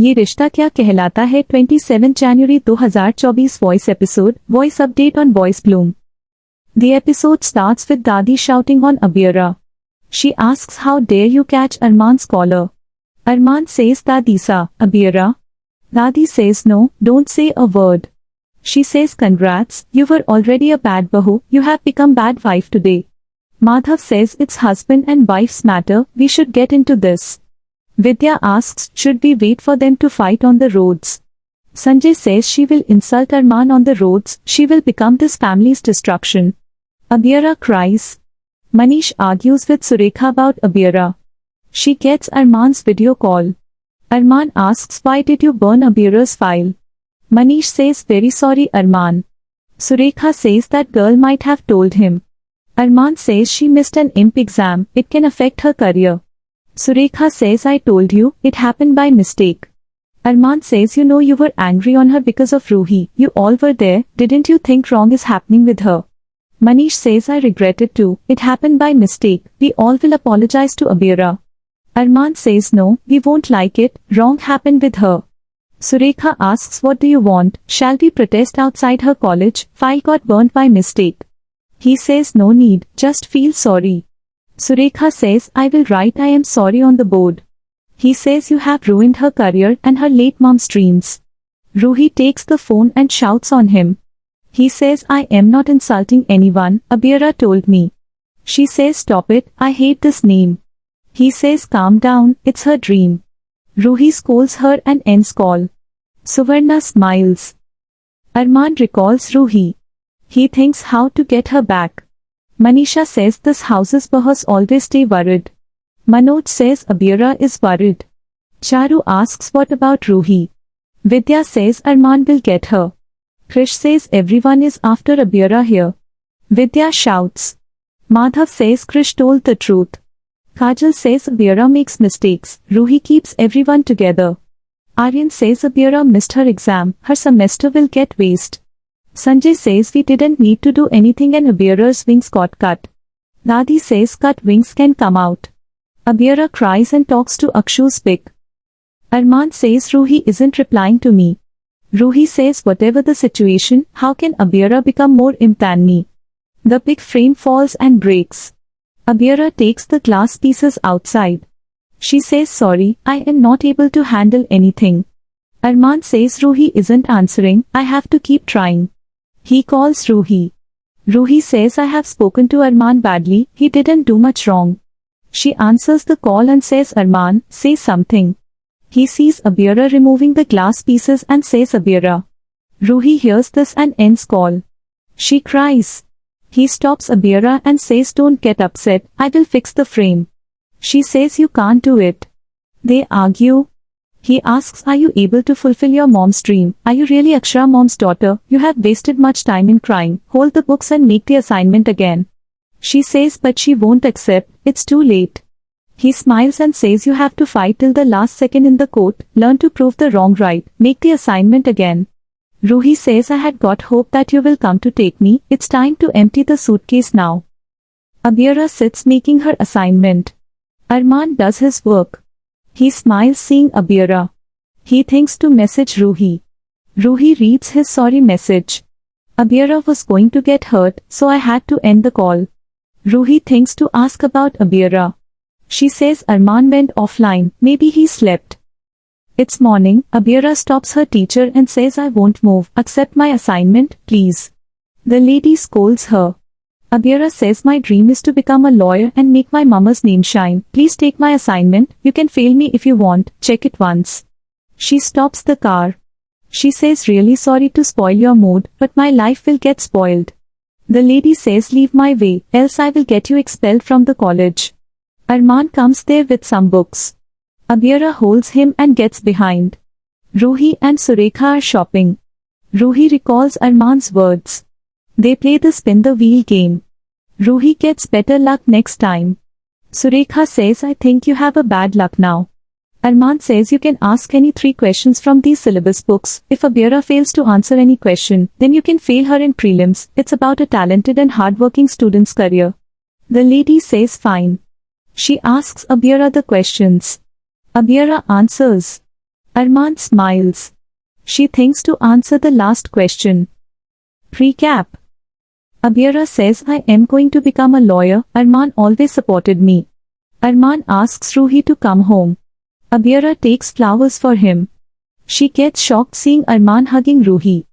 ये रिश्ता क्या कहलाता है 27 January 2024 voice episode voice update on VoiceBloom. The episode starts with Dadi shouting on Abhira. She asks, how dare you catch Armaan's collar? Armaan says, Dadisa, Abhira. Dadi says, no, don't say a word. She says, congrats, you were already a bad bahu, you have become bad wife today. Madhav says, it's husband and wife's matter, we should get into this. Vidya asks, should we wait for them to fight on the roads? Sanjay says she will insult Armaan on the roads, she will become this family's destruction. Abhira cries. Manish argues with Surekha about Abhira. She gets Armaan's video call. Armaan asks, why did you burn Abhira's file? Manish says, very sorry Armaan. Surekha says that girl might have told him. Armaan says she missed an imp exam, it can affect her career. Surekha says, I told you, it happened by mistake. Armaan says, you know you were angry on her because of Ruhi, you all were there, didn't you think wrong is happening with her? Manish says, I regret it too, it happened by mistake, we all will apologize to Abhira. Armaan says, no, we won't like it, wrong happened with her. Surekha asks, what do you want, shall we protest outside her college, file got burnt by mistake. He says, no need, just feel sorry. Surekha says, I will write I am sorry on the board. He says you have ruined her career and her late mom's dreams. Ruhi takes the phone and shouts on him. He says, I am not insulting anyone, Abhira told me. She says, stop it, I hate this name. He says, calm down, it's her dream. Ruhi scolds her and ends call. Suvarna smiles. Armaan recalls Ruhi. He thinks how to get her back. Manisha says this house's bahus always stay worried. Manoj says Abhira is worried. Charu asks what about Ruhi. Vidya says Armaan will get her. Krish says everyone is after Abhira here. Vidya shouts. Madhav says Krish told the truth. Kajal says Abhira makes mistakes, Ruhi keeps everyone together. Aryan says Abhira missed her exam, her semester will get waste. Sanjay says we didn't need to do anything and Abhira's wings got cut. Dadi says cut wings can come out. Abhira cries and talks to Akshu's pic. Armaan says Ruhi isn't replying to me. Ruhi says whatever the situation, how can Abhira become more imp than me? The pic frame falls and breaks. Abhira takes the glass pieces outside. She says sorry, I am not able to handle anything. Armaan says Ruhi isn't answering, I have to keep trying. He calls Ruhi. Ruhi says I have spoken to Armaan badly, he didn't do much wrong. She answers the call and says Armaan, say something. He sees Abhira removing the glass pieces and says Abhira. Ruhi hears this and ends call. She cries. He stops Abhira and says don't get upset, I will fix the frame. She says you can't do it. They argue. He asks, are you able to fulfill your mom's dream? Are you really Akshara mom's daughter? You have wasted much time in crying. Hold the books and make the assignment again. She says but she won't accept, it's too late. He smiles and says you have to fight till the last second in the court, learn to prove the wrong right, make the assignment again. Ruhi says I had got hope that you will come to take me, it's time to empty the suitcase now. Abhira sits making her assignment. Armaan does his work. He smiles seeing Abhira. He thinks to message Ruhi. Ruhi reads his sorry message. Abhira was going to get hurt, so I had to end the call. Ruhi thinks to ask about Abhira. She says Armaan went offline, maybe he slept. It's morning, Abhira stops her teacher and says I won't move, accept my assignment, please. The lady scolds her. Abhira says my dream is to become a lawyer and make my mama's name shine, please take my assignment, you can fail me if you want, check it once. She stops the car. She says really sorry to spoil your mood, but my life will get spoiled. The lady says leave my way, else I will get you expelled from the college. Armaan comes there with some books. Abhira holds him and gets behind. Ruhi and Surekha are shopping. Ruhi recalls Armaan's words. They play the spin the wheel game. Ruhi gets better luck next time. Surekha says I think you have a bad luck now. Armaan says you can ask any 3 questions from these syllabus books. If Abhira fails to answer any question, then you can fail her in prelims. It's about a talented and hardworking student's career. The lady says fine. She asks Abhira the questions. Abhira answers. Armaan smiles. She thinks to answer the last question. Precap. Abhira says, I am going to become a lawyer. Armaan always supported me. Armaan asks Ruhi to come home. Abhira takes flowers for him. She gets shocked seeing Armaan hugging Ruhi.